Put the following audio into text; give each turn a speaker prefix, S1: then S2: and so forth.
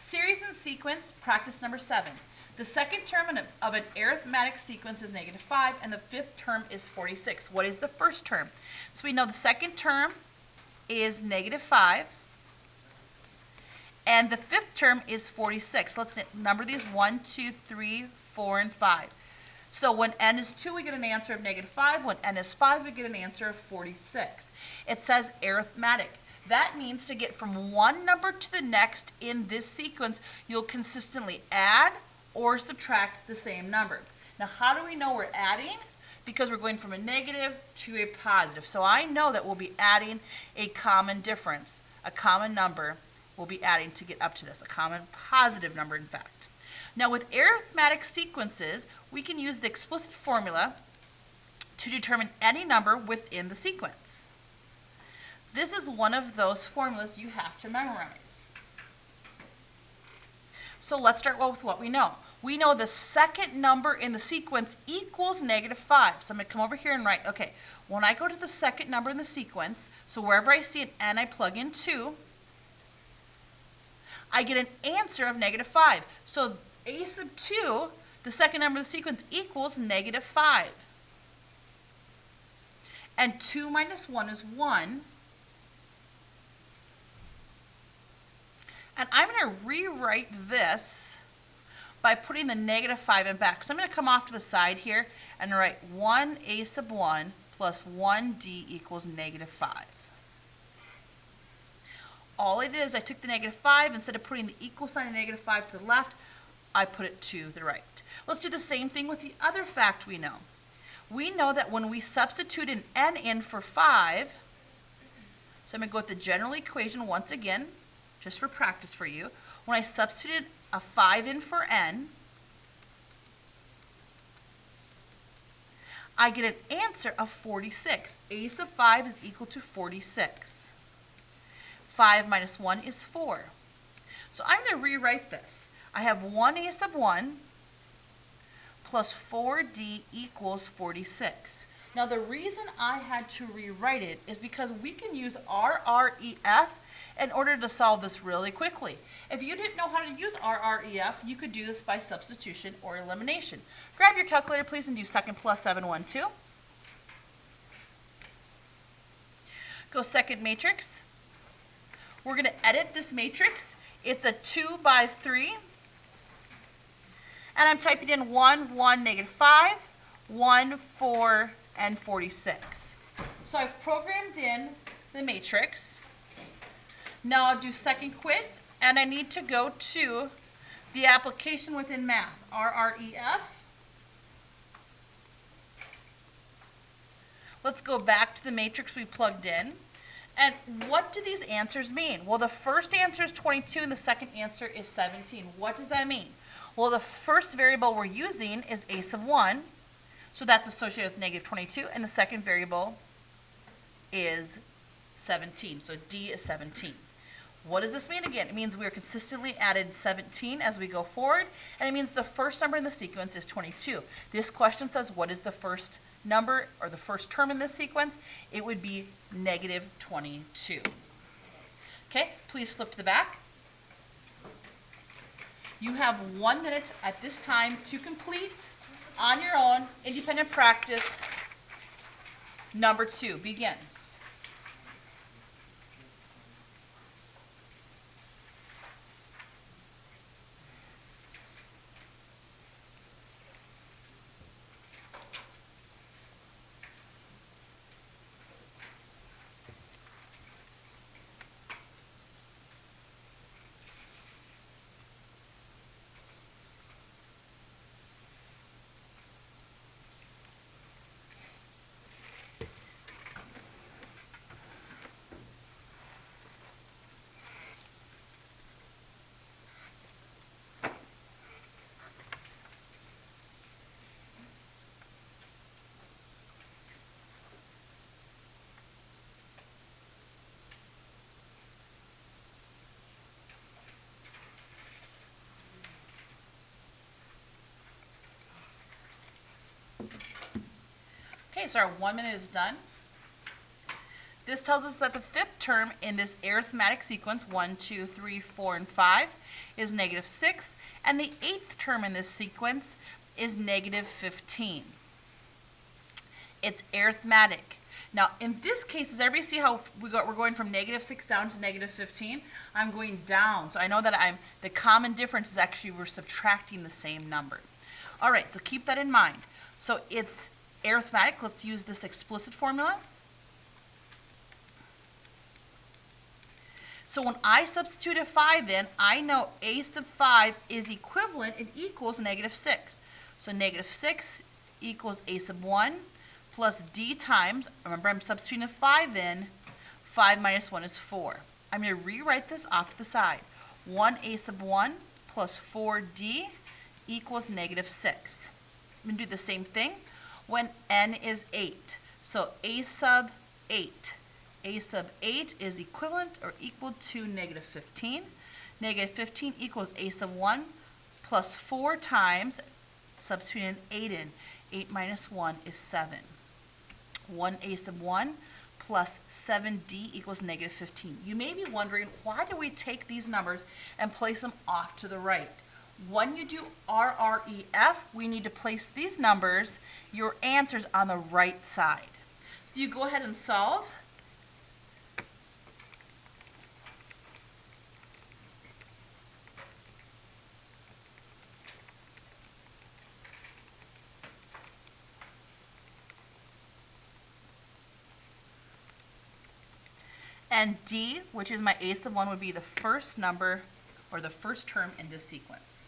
S1: Series and sequence, practice number 7. The second term of an arithmetic sequence is -5, and the fifth term is 46. What is the first term? So we know the second term is -5, and the fifth term is 46. Let's number these 1, 2, 3, 4, and 5. So when n is 2, we get an answer of -5. When n is 5, we get an answer of 46. It says arithmetic. That means to get from one number to the next in this sequence, you'll consistently add or subtract the same number. Now, how do we know we're adding? Because we're going from a negative to a positive. So I know that we'll be adding a common difference, a common number we'll be adding to get up to this, a common positive number, in fact. Now, with arithmetic sequences, we can use the explicit formula to determine any number within the sequence. This is one of those formulas you have to memorize. So let's start with what we know. We know the second number in the sequence equals -5. So I'm going to come over here and write, okay, when I go to the second number in the sequence, so wherever I see an n, I plug in 2, I get an answer of -5. So a sub 2, the second number of the sequence, equals -5. And 2 minus 1 is 1. And I'm going to rewrite this by putting the -5 in back. So I'm going to come off to the side here and write 1a sub 1 plus 1d equals -5. All it is, I took the -5, instead of putting the equal sign of -5 to the left, I put it to the right. Let's do the same thing with the other fact we know. We know that when we substitute an n in for 5, so I'm going to go with the general equation once again, just for practice for you. When I substituted a 5 in for n, I get an answer of 46. A sub 5 is equal to 46. 5 minus 1 is 4. So I'm going to rewrite this. I have 1a sub 1 plus 4d equals 46. Now the reason I had to rewrite it is because we can use RREF in order to solve this really quickly. If you didn't know how to use RREF, you could do this by substitution or elimination. Grab your calculator, please, and do second plus 7, 1, 2. Go second matrix. We're going to edit this matrix. It's a 2 by 3. And I'm typing in 1, 1, -5, 1, 4, and 46. So I've programmed in the matrix. Now I'll do second quit, and I need to go to the application within math, RREF. Let's go back to the matrix we plugged in. And what do these answers mean? Well, the first answer is 22 and the second answer is 17. What does that mean? Well, the first variable we're using is a sub 1, so that's associated with -22, and the second variable is 17, so D is 17. What does this mean again? It means we're consistently added 17 as we go forward, and it means the first number in the sequence is 22. This question says, what is the first number or the first term in this sequence? It would be -22. Okay, please flip to the back. You have 1 minute at this time to complete on your own independent practice number 2. Begin. Okay, so our 1 minute is done. This tells us that the fifth term in this arithmetic sequence, 1, 2, 3, 4, and 5, is negative 6, and the eighth term in this sequence is negative 15. It's arithmetic. Now, in this case, does everybody see how we're going from negative 6 down to negative 15? I'm going down, so I know that the common difference is actually we're subtracting the same number. All right, so keep that in mind. So it's arithmetic. Let's use this explicit formula. So when I substitute a 5 in, I know a sub 5 is equivalent, it equals negative 6. So negative 6 equals a sub 1 plus d times, remember I'm substituting a 5 in, 5 minus 1 is 4. I'm going to rewrite this off to the side. 1a sub 1 plus 4d equals negative 6. I'm going to do the same thing when n is 8. So a sub 8. A sub 8 is equivalent or equal to negative 15. Negative 15 equals a sub 1 plus 4 times, substituting an 8 in. 8 minus 1 is 7. 1a sub 1 plus 7d equals negative 15. You may be wondering, why do we take these numbers and place them off to the right? When you do RREF, we need to place these numbers, your answers, on the right side. So you go ahead and solve. And D, which is my a sub 1, would be the first number or the first term in this sequence.